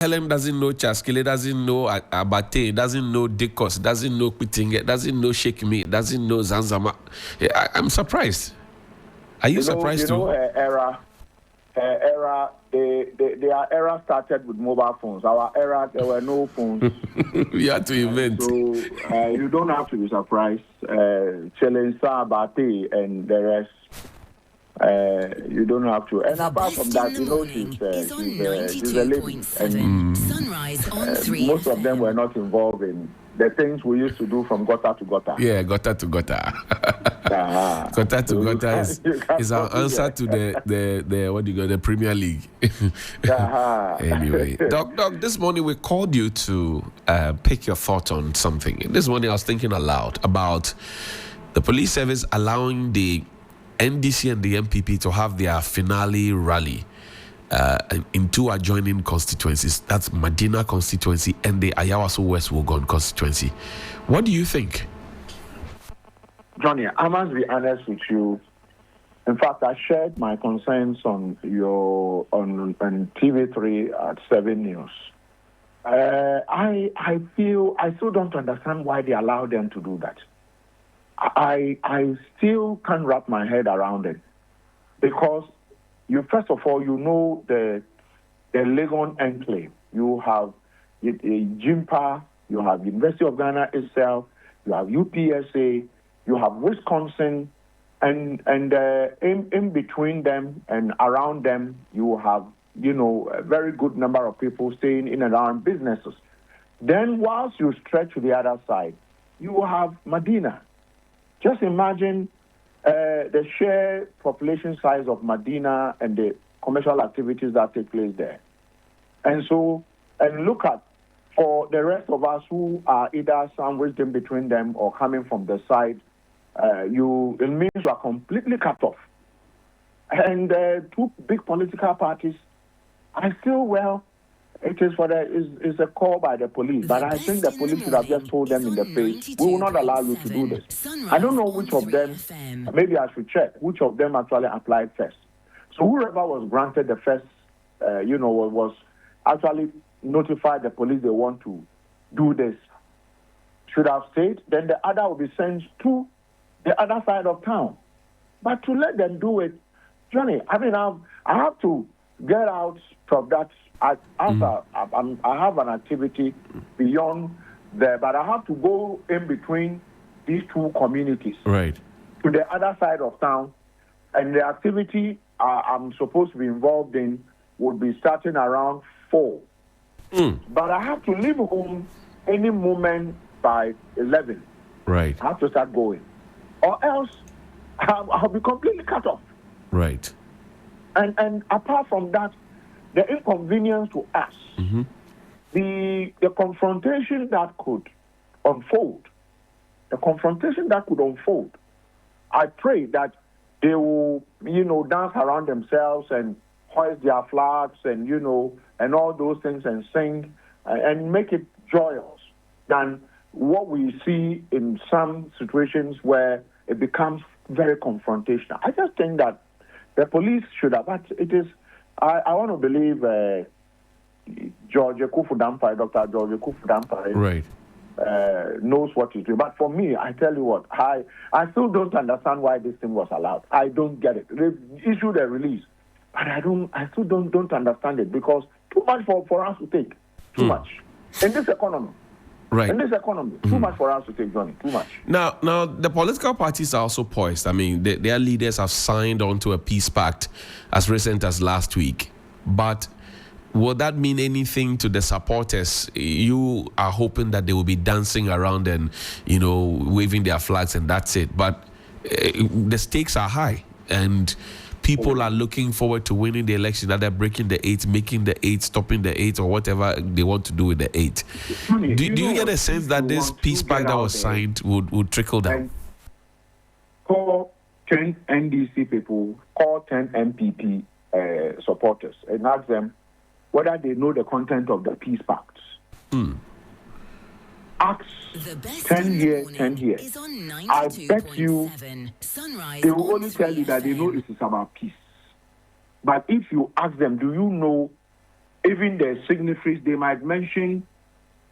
Helem doesn't know Chaskele, doesn't know Abate, doesn't know Dikos, doesn't know Pitinge, doesn't know Shake Me, doesn't know Zanzama. I'm surprised. Are you surprised too? Her era, their era started with mobile phones. Our era, there were no phones. We had to invent. So you don't have to be surprised. Chelensa, Abate, and the rest. You don't have to. And apart from that, she's a lady. And Sunrise on 3 most of them were not involved in the things we used to do from gutter to gutter. Yeah, gutter to gutter. Gutter to gutter is our answer to the what do you call the Premier League. Anyway, Doc, this morning we called you to pick your thought on something. This morning I was thinking aloud about the police service allowing the NDC and the MPP to have their finale rally in two adjoining constituencies. That's Medina constituency and the Ayawaso West Wugon constituency. What do you think? Johnny, I must be honest with you. In fact, I shared my concerns on TV3 at 7 News. I still don't understand why they allow them to do that. I still can't wrap my head around it, because first of all, the Legon enclave. You have Jimpa, you have University of Ghana itself, you have UPSA, you have Wisconsin, and in between them and around them, you have a very good number of people staying in and around businesses. Then, whilst you stretch to the other side, you have Medina. Just imagine the sheer population size of Medina and the commercial activities that take place there. And look at, for the rest of us who are either sandwiched in between them or coming from the side, it means you are completely cut off. And two big political parties, it is a call by the police, but I think the police should have just told them in the face, we will not allow you to do this. I don't know which of them, maybe I should check, which of them actually applied first. So whoever was granted the first, was actually notified the police they want to do this, should have stayed, then the other will be sent to the other side of town. But to let them do it, Johnny, I have to get out of that. I have an activity beyond there, but I have to go in between these two communities, right, to the other side of town, and the activity I'm supposed to be involved in would be starting around 4. But I have to leave home any moment by 11. Right. I have to start going, or else I'll be completely cut off. Right. And apart from that, the inconvenience to us, the confrontation that could unfold, I pray that they will, dance around themselves and hoist their flags and, and all those things and sing and make it joyous than what we see in some situations where it becomes very confrontational. I just think that the police should have, but it is, I want to believe Dr. George Kufudampare right. Knows what he's doing. But for me, I tell you what, I still don't understand why this thing was allowed. I don't get it. They issued a release, but I still don't understand it, because too much for us to take. Too much. In this economy. Right. In this economy, too much for us to take, Johnny. Too much. Now, the political parties are also poised. I mean, their leaders have signed on to a peace pact as recent as last week. But will that mean anything to the supporters? You are hoping that they will be dancing around and, waving their flags and that's it. But the stakes are high, and people are looking forward to winning the election, that they're breaking the 8, making the 8, stopping the 8, or whatever they want to do with the 8. Do you get a sense that this peace pact that was signed would trickle down? Call 10 NDC people, call 10 MPP supporters, and ask them whether they know the content of the peace pacts. Ask 10 here. I bet you they will only tell you that they know it is about peace. But if you ask them, do you know even the signatories, they might mention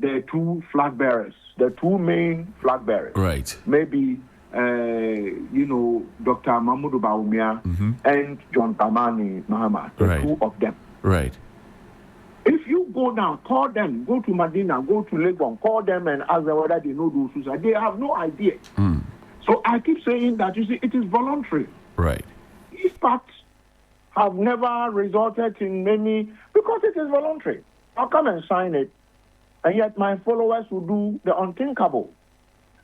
the two flag bearers, the two main flag bearers. Right. Maybe, Dr. Mahmoud Bawumia and John Dramani Mahama, the two of them. Right. If you go down, call them, go to Medina, go to Legon, call them and ask them whether they know those who they have no idea. So I keep saying that, you see, it is voluntary. Right. These pacts have never resulted in any, because it is voluntary. I'll come and sign it, and yet my followers will do the unthinkable.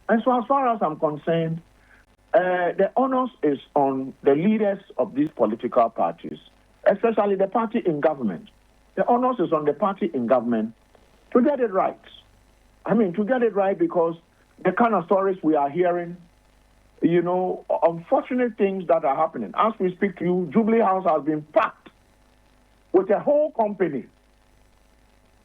And so as far as I'm concerned, the onus is on the leaders of these political parties, especially the party in government. The onus is on the party in government to get it right. I mean, to get it right, because the kind of stories we are hearing, unfortunate things that are happening. As we speak to you, Jubilee House has been packed with a whole company.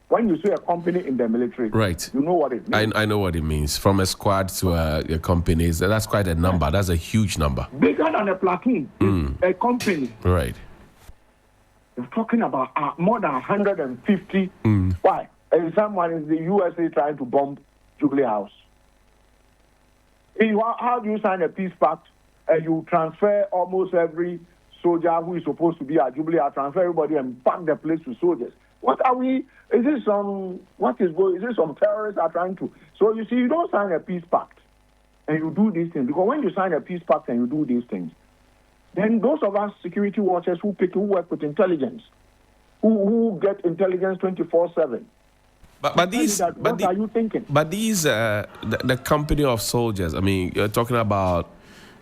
When you say a company in the military, right, you know what it means. I know what it means. From a squad to a company, that's quite a number. That's a huge number. Bigger than a platoon, a company. Right. You're talking about more than 150. Why? And someone is the USA trying to bomb Jubilee House. How do you sign a peace pact and you transfer almost every soldier who is supposed to be at Jubilee House, transfer everybody and pack the place with soldiers? What are we? Is this some terrorists are trying to? So you see, you don't sign a peace pact and you do these things, because when you sign a peace pact and you do these things, then those of us security watchers who work with intelligence, who get intelligence 24/7. What are you thinking? But these, the company of soldiers, I mean, you're talking about,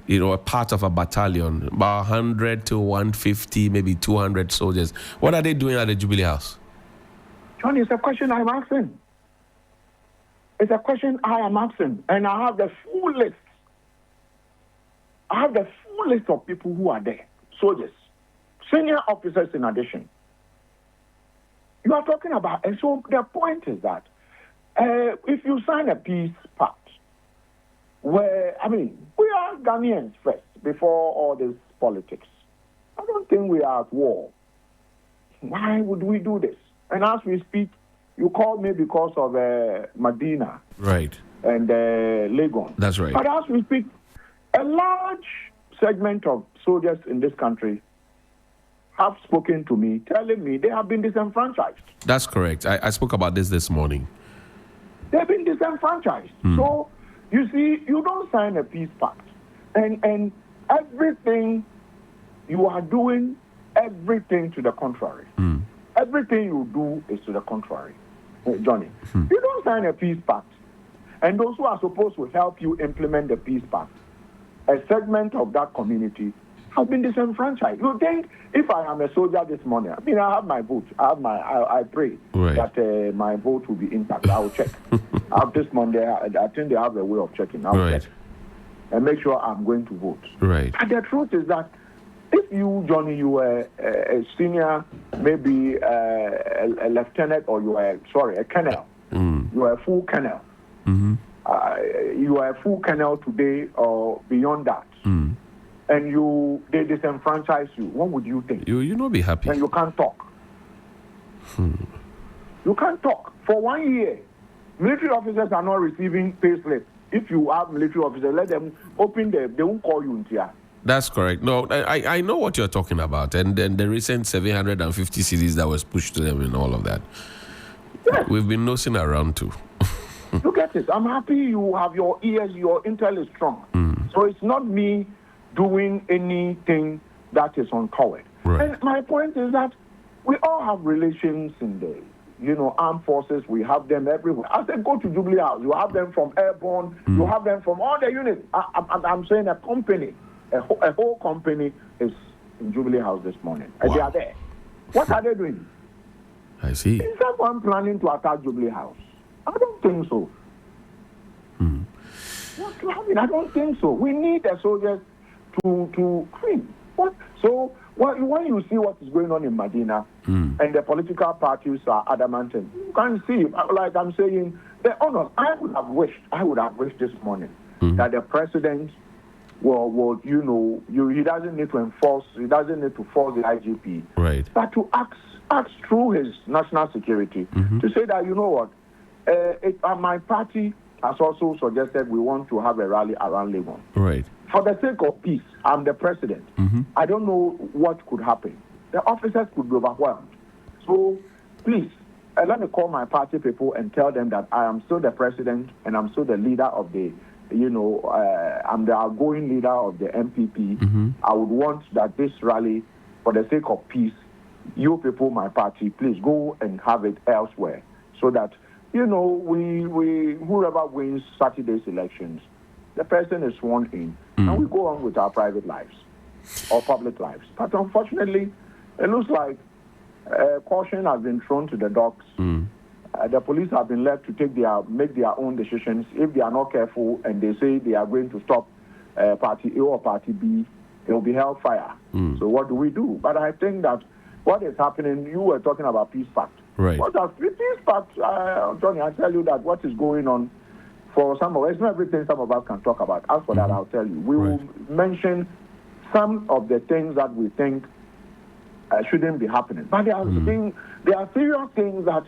a part of a battalion, about 100 to 150, maybe 200 soldiers. What are they doing at the Jubilee House? John, it's a question I'm asking. It's a question I am asking. And I have the full list. I have the full list of people who are there, soldiers, senior officers in addition. You are talking about, and so the point is that if you sign a peace pact, we are Ghanaians first before all this politics. I don't think we are at war. Why would we do this? And as we speak, you called me because of Medina, right, and Legon. That's right. But as we speak, a large segment of soldiers in this country have spoken to me, telling me they have been disenfranchised. That's correct. I spoke about this morning. They've been disenfranchised. So, you see, you don't sign a peace pact. And everything you are doing, everything to the contrary. Everything you do is to the contrary. Johnny, you don't sign a peace pact. And those who are supposed to help you implement the peace pact, a segment of that community have been disenfranchised. You think if I am a soldier this morning, I have my vote. I pray that my vote will be intact. I will check. This Monday, I think they have a way of checking. I'll check and make sure I'm going to vote. Right. And the truth is that if you, Johnny, you were a senior, maybe a lieutenant, or you were, a colonel, you are a full colonel. You are a full colonel today or beyond that. And they disenfranchise you, what would you think? You not be happy. And you can't talk. You can't talk. For 1 year, military officers are not receiving pay slips. If you have military officers, let them open they won't call you into here. That's correct. No, I know what you're talking about. And then the recent 750 CDs that was pushed to them and all of that. Yes. We've been nosing around too. Look at it. I'm happy you have your ears, your intel is strong. So it's not me doing anything that is untoward. Right. And my point is that we all have relations in the armed forces. We have them everywhere. As they go to Jubilee House, you have them from Airborne, you have them from all the units. I'm saying a company, a whole company is in Jubilee House this morning. And they are there. What are they doing? I see. Is someone planning to attack Jubilee House? I don't think so. I don't think so. We need the soldiers what? So when you see what is going on in Medina and the political parties are adamant, you can see, like I'm saying, the honor. I would have wished this morning that the president he doesn't need to enforce, he doesn't need to force the IGP, right? But to ask through his national security to say that, you know what, my party has also suggested we want to have a rally around Legon. Right. For the sake of peace, I'm the president. I don't know what could happen. The officers could be overwhelmed. So please, let me call my party people and tell them that I am still the president and I'm still the leader of the, I'm the outgoing leader of the MPP. I would want that this rally, for the sake of peace, you people, my party, please go and have it elsewhere so that, whoever wins Saturday's elections, the person is sworn in and we go on with our private lives or public lives. But unfortunately, it looks like caution has been thrown to the dogs. The police have been left to make their own decisions. If they are not careful and they say they are going to stop Party A or Party B, it will be hellfire. So what do we do? But I think that what is happening, you were talking about peace pact. Right. What does peace pact, Johnny, I tell you that what is going on for some of us, not everything some of us can talk about. As for that, I'll tell you. We will mention some of the things that we think shouldn't be happening. But there are serious things that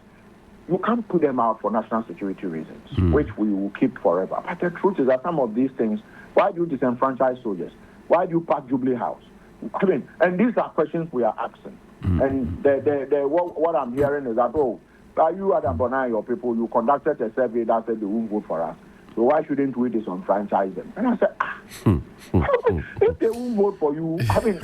you can't put them out for national security reasons, which we will keep forever. But the truth is that some of these things, why do you disenfranchise soldiers? Why do you pack Jubilee House? I mean, and these are questions we are asking. And what I'm hearing is that, you Adam Bonai, your people, you conducted a survey that said they won't vote for us. So why shouldn't we disenfranchise them? And I said, if they won't vote for you, I mean,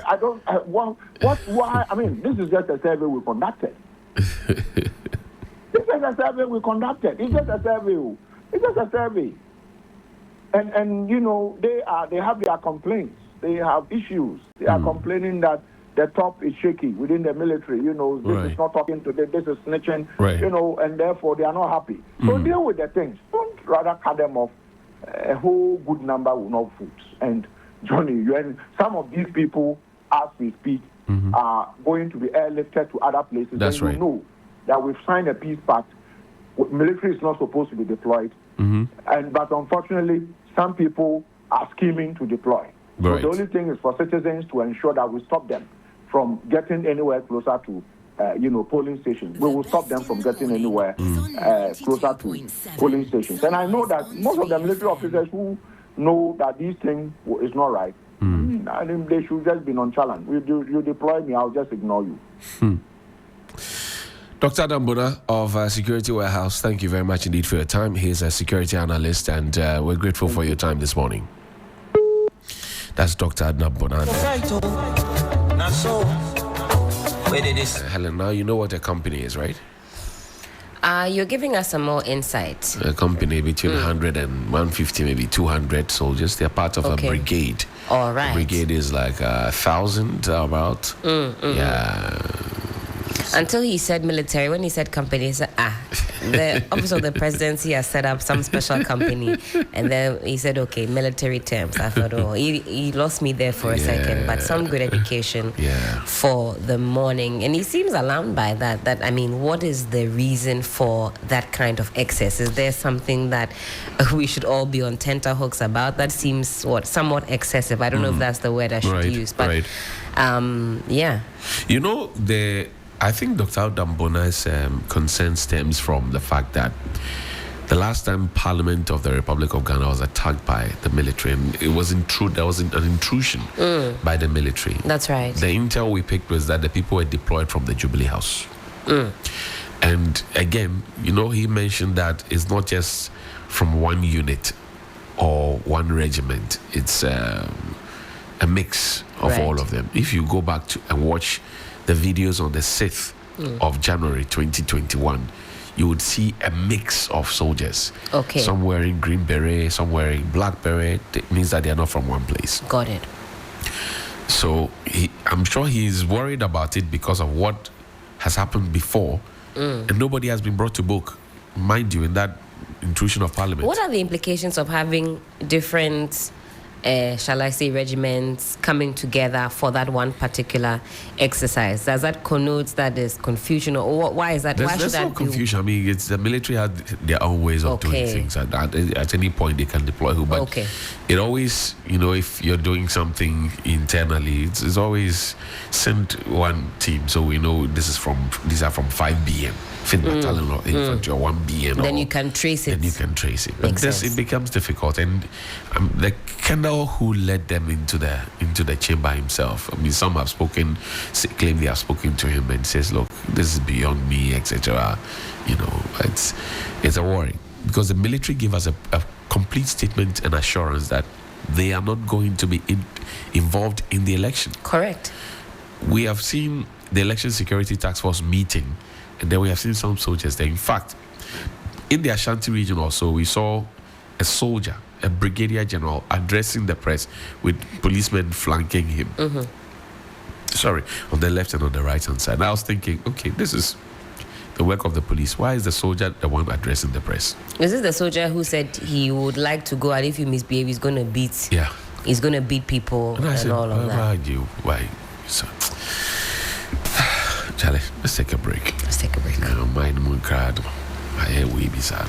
why? I mean, this is just a survey we conducted. This is a survey we conducted. It's just a survey. It's just a survey. And they have their complaints. They have issues. They are complaining that the top is shaky within the military. This is not talking to them. This is snitching. Right. And therefore they are not happy. So deal with the things. Don't rather cut them off. A whole good number will not vote. And Johnny, some of these people, as we speak, are going to be airlifted to other places. That's right. You know that we've signed a peace pact. Military is not supposed to be deployed. But unfortunately, some people are scheming to deploy. So the only thing is for citizens to ensure that we stop them from getting anywhere closer to, polling stations. We will stop them from getting anywhere closer to polling stations. And I know that most of the military officers who know that this thing is not right, I mean, they should just be nonchalant. You deploy me, I'll just ignore you. Dr. Adam Bona of Security Warehouse, thank you very much indeed for your time. He's a security analyst, and we're grateful for your time this morning. That's Dr. Adam Bona. Helen, now you know what a company is, right? You're giving us some more insight. A company between 100 and 150, maybe 200 soldiers. They're part of a brigade. All right. A brigade is like 1,000 about. Yeah. Until he said military, when he said company, he said, the office of the presidency has set up some special company. And then he said, okay, military terms. I thought, he lost me there for a second. But some good education for the morning. And he seems alarmed by that. I mean, what is the reason for that kind of excess? Is there something that we should all be on tenterhooks about? That seems somewhat excessive. I don't know if that's the word I should use. But, yeah. I think Dr. Dambona's concern stems from the fact that the last time Parliament of the Republic of Ghana was attacked by the military, and there was an intrusion by the military. That's right. The intel we picked was that the people were deployed from the Jubilee House. And again, he mentioned that it's not just from one unit or one regiment. It's a mix of all of them. If you go back and watch the videos on the 6th of January 2021, you would see a mix of soldiers. Okay. Some wearing green beret, some wearing black beret. It means that they are not from one place. Got it. So I'm sure he's worried about it because of what has happened before, and nobody has been brought to book, mind you, in that intrusion of Parliament. What are the implications of having different shall I say, regiments coming together for that one particular exercise? Does that connote that there's confusion, or why is that? Why should There's that no confusion. I mean, it's the military had their own ways of doing things. At any point, they can deploy who. But it always, if you're doing something internally, it's always send one team, so we know these are from 5BN. Fifth Battalion or Infantry or 1BN. Then you can trace it. But it becomes difficult, and the colonel who led them into the chamber himself. I mean, some have claim they have spoken to him and says, "Look, this is beyond me," etc. It's a worry, because the military give us a complete statement and assurance that they are not going to be involved in the election. Correct. We have seen the Election Security Task Force meeting, and then we have seen some soldiers there. In fact, in the Ashanti region also, we saw a soldier, a brigadier general, addressing the press with policemen flanking him. Sorry, on the left and on the right hand side. And I was thinking, okay, this is the work of the police. Why is the soldier the one addressing the press? Is this the soldier who said he would like to go, and if you misbehave, he's going to beat? Yeah. He's going to beat people and all of that. Why? So, Charlie, let's take a break. Let's take a break. Mind moon card. I hear we be sad.